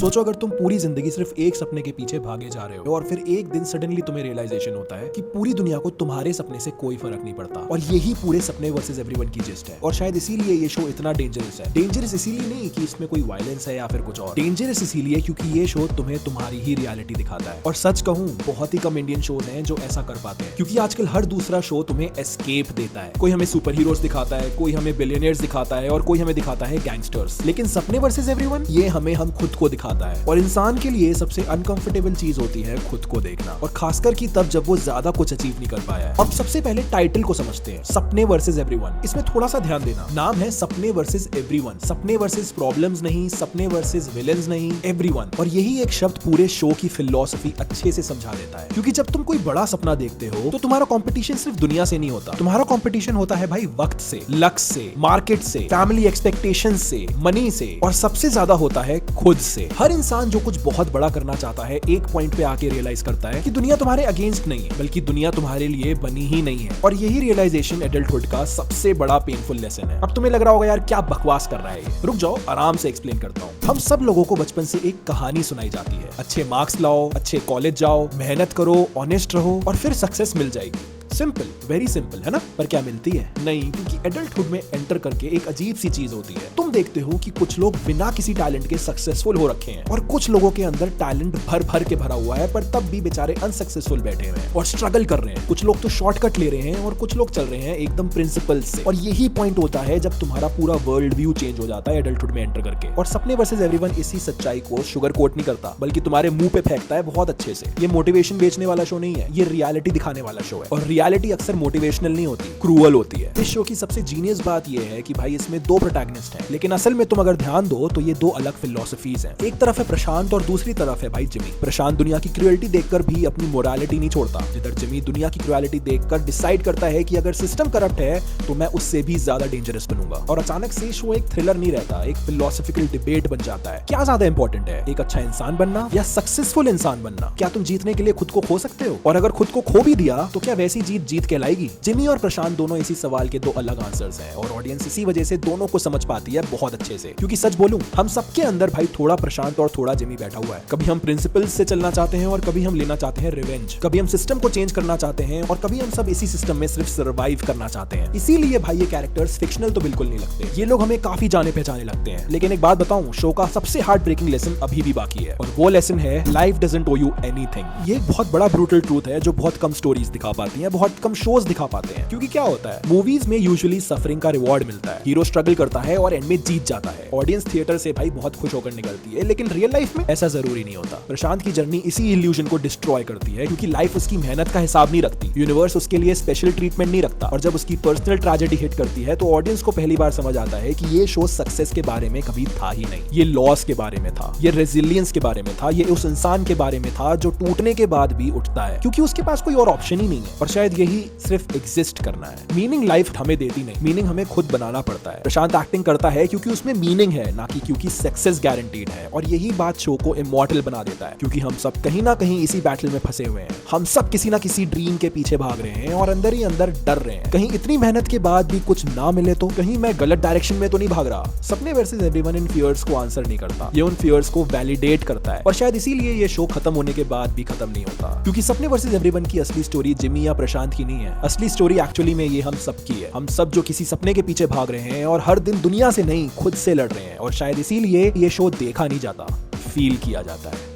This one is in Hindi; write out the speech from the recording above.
सोचो अगर तुम पूरी जिंदगी सिर्फ एक सपने के पीछे भागे जा रहे हो और फिर एक दिन सडनली तुम्हें रियलाइजेशन होता है कि पूरी दुनिया को तुम्हारे सपने से कोई फर्क नहीं पड़ता। और यही पूरे सपने वर्सेस एवरीवन की जिस्ट है। और शायद इसीलिए ये शो इतना डेंजरस है। डेंजरस इसीलिए नहीं कि इसमें कोई वायलेंस है या फिर कुछ और, डेंजरस इसीलिए क्योंकि ये शो तुम्हें तुम्हारी ही रियलिटी दिखाता है। और सच कहूं, बहुत ही कम इंडियन शोज हैं जो ऐसा कर पाते हैं, क्योंकि आजकल हर दूसरा शो तुम्हें एस्केप देता है। कोई हमें सुपर हीरोज दिखाता है, कोई हमें बिलियनियर्स दिखाता है और कोई हमें दिखाता है गैंगस्टर्स। लेकिन सपने वर्सेस एवरीवन ये हमें हम खुद को दिखाता है। और इंसान के लिए सबसे अनकंफर्टेबल चीज होती है खुद को देखना, और खासकर की तब जब वो ज्यादा कुछ अचीव नहीं कर पाया है। अब सबसे पहले टाइटल को समझते हैं, सपने वर्सेस एवरीवन। इसमें थोड़ा सा ध्यान देना, नाम है सपने वर्सेस एवरीवन। सपने वर्सेस प्रॉब्लम्स नहीं, सपने वर्सेस विलेंस नहीं, एवरीवन। और यही एक शब्द पूरे शो की फिलॉसफी अच्छे से समझा देता है। क्योंकि जब तुम कोई बड़ा सपना देखते हो तो तुम्हारा कंपटीशन सिर्फ दुनिया से नहीं होता, तुम्हारा कंपटीशन होता है भाई वक्त से, लक से, मार्केट से, फैमिली एक्सपेक्टेशंस से, मनी से, और सबसे ज्यादा होता है खुद से। हर इंसान जो कुछ बहुत बड़ा करना चाहता है एक पॉइंट पे आके रियलाइज करता है कि दुनिया तुम्हारे अगेंस्ट नहीं है, बल्कि दुनिया तुम्हारे लिए बनी ही नहीं है। और यही रियलाइजेशन एडल्टहुड का सबसे बड़ा पेनफुल लेसन है। अब तुम्हें लग रहा होगा यार क्या बकवास कर रहा है ये। रुक जाओ, आराम से एक्सप्लेन करता हूँ। हम सब लोगों को बचपन से एक कहानी सुनाई जाती है, अच्छे मार्क्स लाओ, अच्छे कॉलेज जाओ, मेहनत करो, ऑनेस्ट रहो और फिर सक्सेस मिल जाएगी। सिंपल, वेरी सिंपल, है ना? पर क्या मिलती है? नहीं, क्योंकि एडल्टहुड में एंटर करके एक अजीब सी चीज होती है। तुम देखते हो कि कुछ लोग बिना किसी टैलेंट के सक्सेसफुल हो रखे हैं और कुछ लोगों के अंदर टैलेंट भर भर के भरा हुआ है, पर तब भी बेचारे अनसक्सेसफुल बैठे हुए हैं और स्ट्रगल कर रहे हैं। कुछ लोग तो शॉर्टकट ले रहे हैं और कुछ लोग चल रहे हैं एकदम प्रिंसिपल से। और यही पॉइंट होता है जब तुम्हारा पूरा वर्ल्ड व्यू चेंज हो जाता है एडल्टहुड में एंटर करके। और सपने वर्सेस एवरीवन इसी सच्चाई को शुगर कोट नहीं करता, बल्कि तुम्हारे मुंह पे फेंकता है बहुत अच्छे से। ये मोटिवेशन बेचने वाला शो नहीं है, ये रियलिटी दिखाने वाला शो है। और रियलिटी अक्सर मोटिवेशनल नहीं होती, क्रूअल होती है। इस शो की सबसे जीनियस बात यह है कि भाई इसमें दो प्रोटैगनिस्ट हैं, लेकिन असल में तुम अगर ध्यान दो तो ये दो अलग फिलॉसफीज हैं। एक तरफ है प्रशांत और दूसरी तरफ है भाई जिमी। प्रशांत दुनिया की क्रुएलिटी देखकर भी अपनी मोरालिटी नहीं छोड़ता, जिधर जिमी दुनिया की क्रुएलिटी देखकर डिसाइड करता है कि अगर सिस्टम करप्ट है तो मैं उससे भी ज्यादा डेंजरस बनूंगा। और अचानक से शो एक थ्रिलर नहीं रहता, एक फिलोसॉफिकल डिबेट बन जाता है। क्या ज्यादा इंपॉर्टेंट है, एक अच्छा इंसान बनना या सक्सेसफुल इंसान बनना? क्या तुम जीतने के लिए खुद को खो सकते हो? और अगर खुद को खो भी दिया तो क्या वैसी जीत जीत कहलाएगी? जिमी और प्रशांत दोनों इसी सवाल के दो अलग आंसर्स हैं, और ऑडियंस इसी वजह से दोनों को समझ पाती है बहुत अच्छे से। क्योंकि सच बोलूं, हम सबके अंदर भाई थोड़ा प्रशांत और थोड़ा जिमी बैठा हुआ है। कभी हम प्रिंसिपल्स से चलना चाहते हैं और कभी हम लेना चाहते हैं रिवेंज। कभी हम सिस्टम को चेंज करना चाहते हैं और कभी हम सब इसी सिस्टम में सिर्फ सर्वाइव करना चाहते हैं। इसीलिए भाई ये कैरेक्टर्स फिक्शनल तो बिल्कुल नहीं लगते, ये लोग हमें काफी जाने पहचाने लगते हैं। लेकिन एक बात बताऊं, शो का सबसे हार्ट ब्रेकिंग लेसन अभी भी बाकी है, और वो लेसन है लाइफ डजंट ओwe यू एनीथिंग। ये एक बहुत बड़ा ब्रूटल ट्रूथ है जो बहुत कम स्टोरीज दिखा पाती हैं, बहुत कम शोज दिखा पाते हैं। क्योंकि क्या होता है, मूवीज में यूजुअली सफरिंग का रिवॉर्ड मिलता है, हीरो स्ट्रगल करता है और एंड में जीत जाता है। ऑडियंस थिएटर से भाई बहुत खुश होकर निकलती है, लेकिन रियल लाइफ में ऐसा जरूरी नहीं होता। प्रशांत की जर्नी इसी इल्यूजन को डिस्ट्रॉय करती है, क्योंकि लाइफ उसकी मेहनत का हिसाब नहीं रखती, यूनिवर्स उसके लिए स्पेशल ट्रीटमेंट नहीं रखता। और जब उसकी पर्सनल ट्रेजेडी हिट करती है तो ऑडियंस को पहली बार समझ आता है कि ये शो सक्सेस के बारे में कभी था ही नहीं, ये लॉस के बारे में था, ये रेजिलियंस के बारे में था, ये उस इंसान के बारे में था जो टूटने के बाद भी उठता है, क्योंकि उसके पास कोई और ऑप्शन ही नहीं है। और शायद यही सिर्फ एग्जिस्ट करना है। मीनिंग लाइफ हमें देती नहीं, मीनिंग हमें खुद बनाना पड़ता है। प्रशांत एक्टिंग करता है क्योंकि उसमें मीनिंग है, ना कि क्योंकि सक्सेस गारंटीड है। और यही बात शो को इमॉर्टल बना देता है, क्योंकि हम सब कहीं ना कहीं इसी बैटल में फंसे हुए हैं। हम सब किसी ना किसी ड्रीम के पीछे भाग रहे हैं और अंदर ही अंदर डर रहे हैं, कहीं इतनी मेहनत के बाद भी कुछ ना मिले तो, कहीं मैं गलत डायरेक्शन में तो नहीं भाग रहा। सपने वर्सेस एवरीवन इन फियर्स को आंसर नहीं करता, ये उन फियर्स को वैलिडेट करता है। और शायद इसीलिए ये शो खत्म होने के बाद भी खत्म नहीं होता, क्योंकि सपने वर्सेस एवरीवन की असली स्टोरी जिमी या प्रशांत की नहीं है। असली स्टोरी एक्चुअली में ये हम सब की है। हम सब जो किसी सपने के पीछे भाग रहे हैं और हर दिन दुनिया से नहीं खुद से लड़ रहे हैं। और शायद इसीलिए ये शो देखा नहीं जाता, फील किया जाता है।